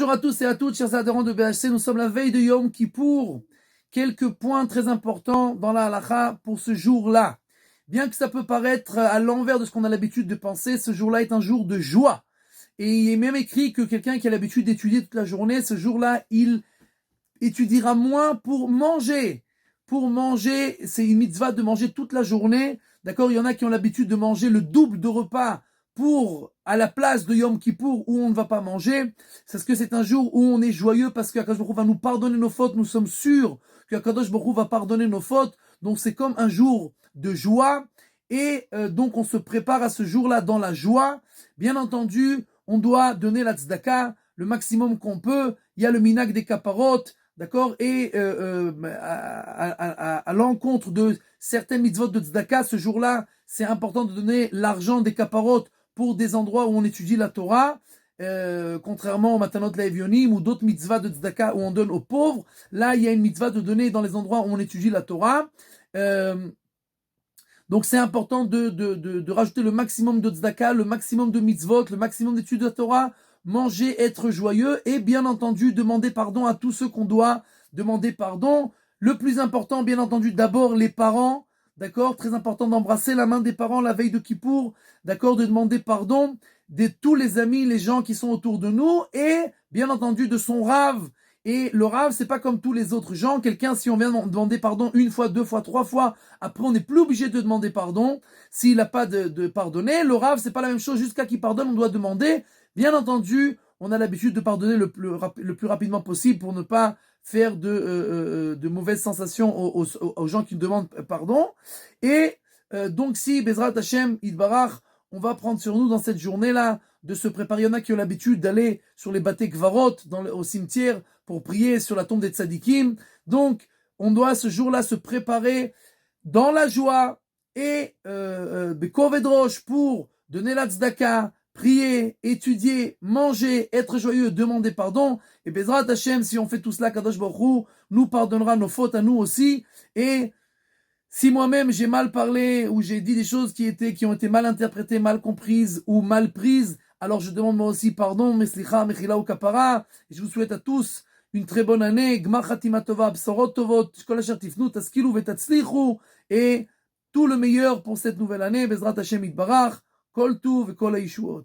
Bonjour à tous et à toutes, chers adhérents de BHC, nous sommes la veille de Yom Kippour. Quelques points très importants dans la halakha pour ce jour-là. Bien que ça peut paraître à l'envers de ce qu'on a l'habitude de penser, ce jour-là est un jour de joie. Et il est même écrit que quelqu'un qui a l'habitude d'étudier toute la journée, ce jour-là, il étudiera moins pour manger. Pour manger, c'est une mitzvah de manger toute la journée. D'accord? Il y en a qui ont l'habitude de manger le double de repas à la place de Yom Kippour où on ne va pas manger. C'est parce que c'est un jour où on est joyeux parce qu'Akadosh Baruch Hu va nous pardonner nos fautes. Nous sommes sûrs qu'Akadosh Baruch Hu va pardonner nos fautes. Donc c'est comme un jour de joie. Et donc on se prépare à ce jour-là dans la joie. Bien entendu, on doit donner la tzedaka le maximum qu'on peut. Il y a le minag des kaparot. D'accord? Et à l'encontre de certaines mitzvot de tzedaka, ce jour-là, c'est important de donner l'argent des kaparot pour des endroits où on étudie la Torah, contrairement au Matanot Laevionim ou d'autres mitzvahs de tzedaka où on donne aux pauvres. Là, il y a une mitzvah de donner dans les endroits où on étudie la Torah. Donc c'est important de rajouter le maximum de tzedaka, le maximum de mitzvot, le maximum d'études de la Torah, manger, être joyeux et bien entendu demander pardon à tous ceux qu'on doit demander pardon. Le plus important, bien entendu, d'abord les parents, d'accord? Très important d'embrasser la main des parents la veille de Kippour, d'accord? De demander pardon de tous les amis, les gens qui sont autour de nous et bien entendu de son rave. Et le rave, c'est pas comme tous les autres gens. Quelqu'un, si on vient demander pardon une fois, deux fois, trois fois, après on n'est plus obligé de demander pardon. S'il n'a pas de pardonner, le rave, c'est pas la même chose. Jusqu'à qu'il pardonne, on doit demander. Bien entendu, on a l'habitude de pardonner le plus rapidement possible pour ne pas faire de mauvaises sensations aux gens qui demandent pardon. Et donc si Bezrat Hashem Idbarach, on va prendre sur nous dans cette journée-là de se préparer. Il y en a qui ont l'habitude d'aller sur les batés Kvarot, au cimetière, pour prier sur la tombe des tzadikim. Donc, on doit ce jour-là se préparer dans la joie et Bekovedrosh pour donner la tzedaka, prier, étudier, manger, être joyeux, demander pardon. Et Bezrat Hashem, si on fait tout cela, Kadosh Baruch Hu nous pardonnera nos fautes à nous aussi. Et si moi-même j'ai mal parlé ou j'ai dit des choses qui ont été mal interprétées, mal comprises ou mal prises, alors je demande moi aussi pardon, meslicha, mechila ou kapara. Et je vous souhaite à tous une très bonne année, gmar chatima tova, bsorot tovot, kol asher tifnu, taskilu vetatzlichu, et tout le meilleur pour cette nouvelle année, Bezrat Hashem Yitbarach, kol tuv et kol haishuot.